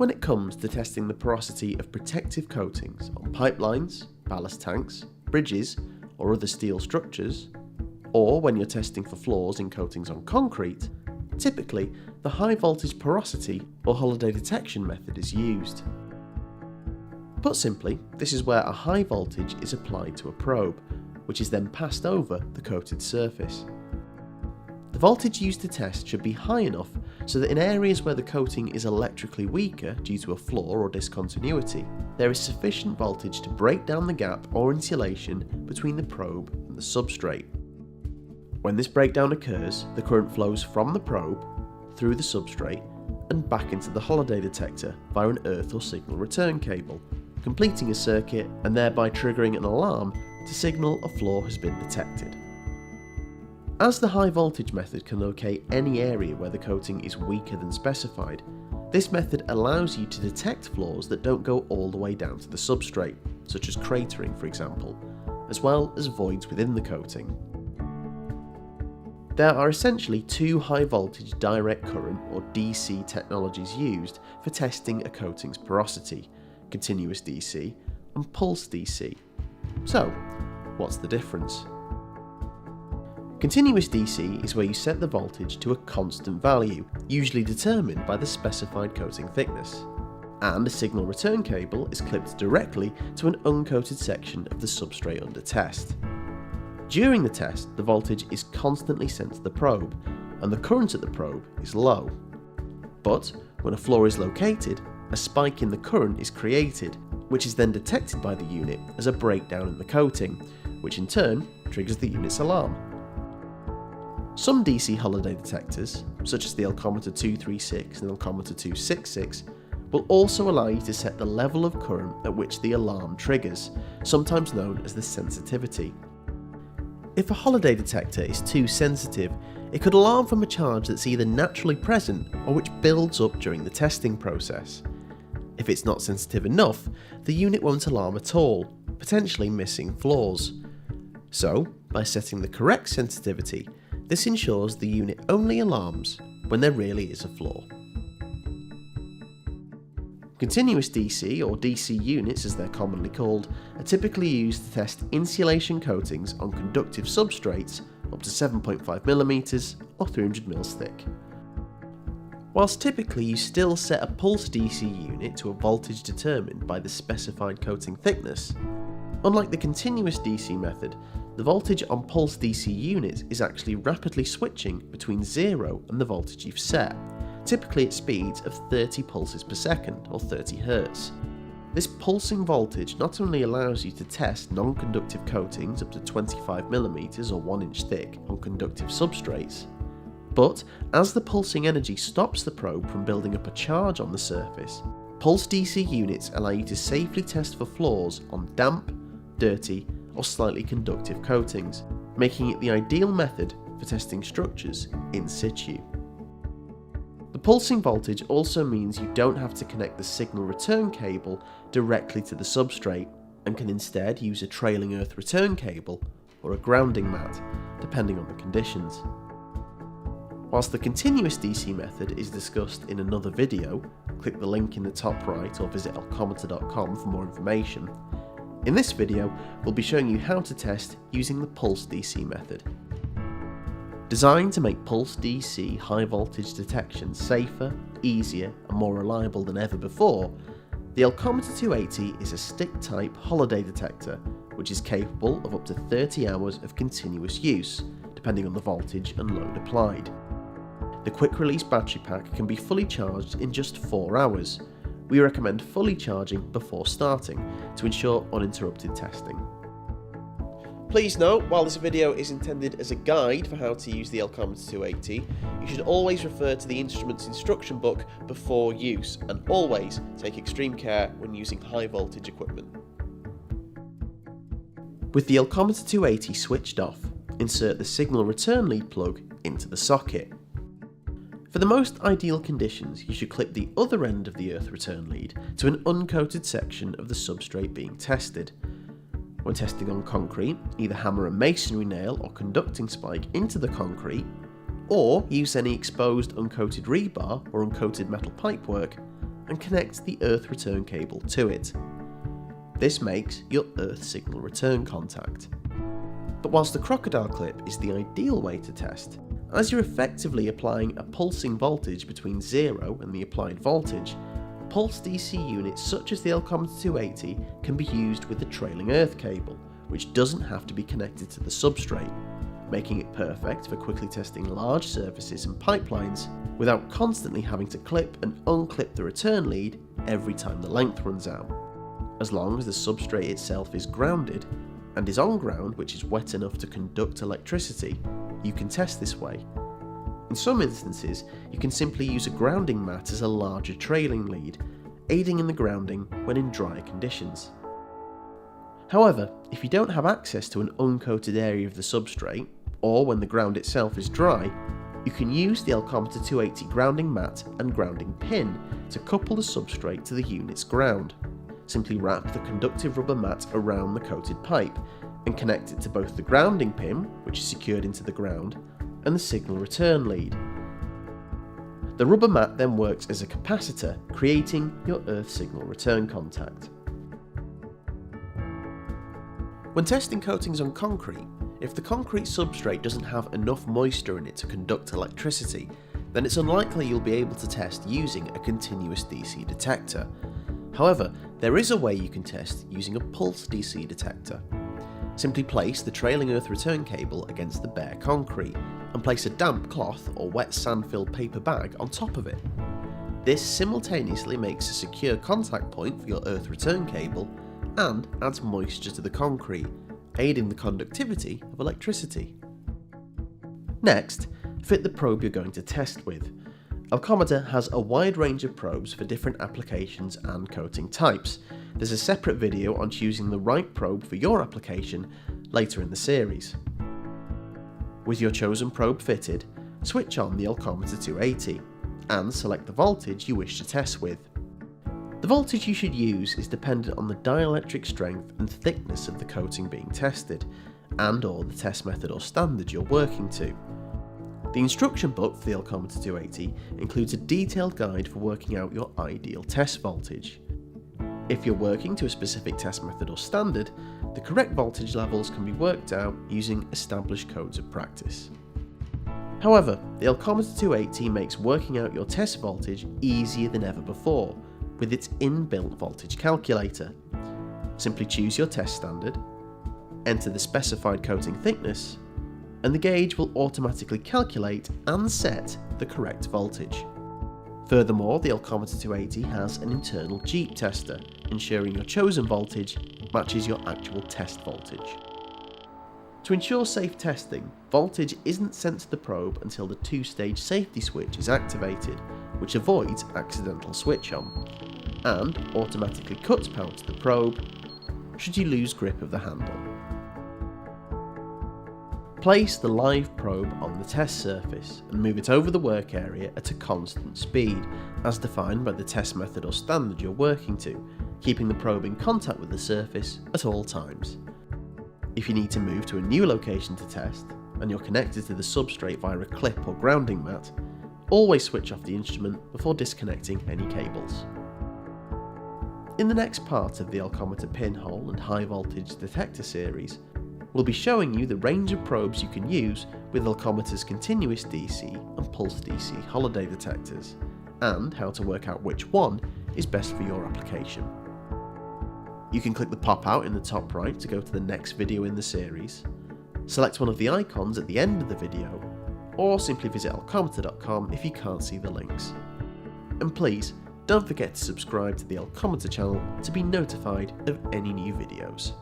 When it comes to testing the porosity of protective coatings on pipelines, ballast tanks, bridges or other steel structures, or when you're testing for flaws in coatings on concrete, typically the high voltage porosity or holiday detection method is used. Put simply, this is where a high voltage is applied to a probe, which is then passed over the coated surface. The voltage used to test should be high enough so that in areas where the coating is electrically weaker due to a flaw or discontinuity, there is sufficient voltage to break down the gap or insulation between the probe and the substrate. When this breakdown occurs, the current flows from the probe, through the substrate, and back into the holiday detector via an earth or signal return cable, completing a circuit and thereby triggering an alarm to signal a flaw has been detected. As the high voltage method can locate any area where the coating is weaker than specified, this method allows you to detect flaws that don't go all the way down to the substrate, such as cratering for example, as well as voids within the coating. There are essentially two high voltage direct current or DC technologies used for testing a coating's porosity, continuous DC and pulsed DC. So, what's the difference? Continuous DC is where you set the voltage to a constant value, usually determined by the specified coating thickness, and a signal return cable is clipped directly to an uncoated section of the substrate under test. During the test, the voltage is constantly sent to the probe, and the current at the probe is low. But when a flaw is located, a spike in the current is created, which is then detected by the unit as a breakdown in the coating, which in turn triggers the unit's alarm. Some DC holiday detectors, such as the Elcometer 236 and Elcometer 266, will also allow you to set the level of current at which the alarm triggers, sometimes known as the sensitivity. If a holiday detector is too sensitive, it could alarm from a charge that's either naturally present or which builds up during the testing process. If it's not sensitive enough, the unit won't alarm at all, potentially missing flaws. So, by setting the correct sensitivity, this ensures the unit only alarms when there really is a flaw. Continuous DC, or DC units as they're commonly called, are typically used to test insulation coatings on conductive substrates up to 7.5mm or 300mm thick. Whilst typically you still set a pulsed DC unit to a voltage determined by the specified coating thickness, unlike the continuous DC method, the voltage on pulsed DC units is actually rapidly switching between 0 and the voltage you've set, typically at speeds of 30 pulses per second or 30 Hz. This pulsing voltage not only allows you to test non-conductive coatings up to 25mm or 1 inch thick on conductive substrates, but as the pulsing energy stops the probe from building up a charge on the surface, pulsed DC units allow you to safely test for flaws on damp, dirty or slightly conductive coatings, making it the ideal method for testing structures in situ. The pulsing voltage also means you don't have to connect the signal return cable directly to the substrate and can instead use a trailing earth return cable or a grounding mat, depending on the conditions. Whilst the continuous DC method is discussed in another video, click the link in the top right or visit elcometer.com for more information. In this video, we'll be showing you how to test using the Pulsed DC method. Designed to make Pulsed DC high voltage detection safer, easier and more reliable than ever before, the Elcometer 280 is a stick-type holiday detector which is capable of up to 30 hours of continuous use, depending on the voltage and load applied. The quick-release battery pack can be fully charged in just 4 hours. We recommend fully charging before starting to ensure uninterrupted testing. Please note, while this video is intended as a guide for how to use the Elcometer 280, you should always refer to the instrument's instruction book before use, and always take extreme care when using high voltage equipment. With the Elcometer 280 switched off, insert the signal return lead plug into the socket. For the most ideal conditions, you should clip the other end of the earth return lead to an uncoated section of the substrate being tested. When testing on concrete, either hammer a masonry nail or conducting spike into the concrete, or use any exposed uncoated rebar or uncoated metal pipework, and connect the earth return cable to it. This makes your earth signal return contact. But whilst the crocodile clip is the ideal way to test, as you're effectively applying a pulsing voltage between 0 and the applied voltage, Pulsed DC units such as the Elcometer 280 can be used with the trailing earth cable, which doesn't have to be connected to the substrate, making it perfect for quickly testing large surfaces and pipelines without constantly having to clip and unclip the return lead every time the length runs out. As long as the substrate itself is grounded, and is on ground which is wet enough to conduct electricity, you can test this way. In some instances, you can simply use a grounding mat as a larger trailing lead, aiding in the grounding when in dry conditions. However, if you don't have access to an uncoated area of the substrate, or when the ground itself is dry, you can use the Elcometer 280 grounding mat and grounding pin to couple the substrate to the unit's ground. Simply wrap the conductive rubber mat around the coated pipe and connect it to both the grounding pin, which is secured into the ground, and the signal return lead. The rubber mat then works as a capacitor, creating your earth signal return contact. When testing coatings on concrete, if the concrete substrate doesn't have enough moisture in it to conduct electricity, then it's unlikely you'll be able to test using a continuous DC detector. However, there is a way you can test using a pulsed DC detector. Simply place the trailing earth return cable against the bare concrete and place a damp cloth or wet sand-filled paper bag on top of it. This simultaneously makes a secure contact point for your earth return cable and adds moisture to the concrete, aiding the conductivity of electricity. Next, fit the probe you're going to test with. Elcometer has a wide range of probes for different applications and coating types. There's a separate video on choosing the right probe for your application later in the series. With your chosen probe fitted, switch on the Elcometer 280 and select the voltage you wish to test with. The voltage you should use is dependent on the dielectric strength and thickness of the coating being tested, and/or the test method or standard you're working to. The instruction book for the Elcometer 280 includes a detailed guide for working out your ideal test voltage. If you're working to a specific test method or standard, the correct voltage levels can be worked out using established codes of practice. However, the Elcometer 280 makes working out your test voltage easier than ever before with its inbuilt voltage calculator. Simply choose your test standard, enter the specified coating thickness, and the gauge will automatically calculate and set the correct voltage. Furthermore, the Elcometer 280 has an internal Jeep tester, ensuring your chosen voltage matches your actual test voltage. To ensure safe testing, voltage isn't sent to the probe until the two-stage safety switch is activated, which avoids accidental switch on, and automatically cuts power to the probe should you lose grip of the handle. Place the live probe on the test surface and move it over the work area at a constant speed, as defined by the test method or standard you're working to, keeping the probe in contact with the surface at all times. If you need to move to a new location to test, and you're connected to the substrate via a clip or grounding mat, always switch off the instrument before disconnecting any cables. In the next part of the Elcometer pinhole and high voltage detector series, we'll be showing you the range of probes you can use with Elcometer's continuous DC and Pulsed DC Holiday Detectors, and how to work out which one is best for your application. You can click the pop-out in the top right to go to the next video in the series, select one of the icons at the end of the video, or simply visit elcometer.com if you can't see the links. And please, don't forget to subscribe to the Elcometer channel to be notified of any new videos.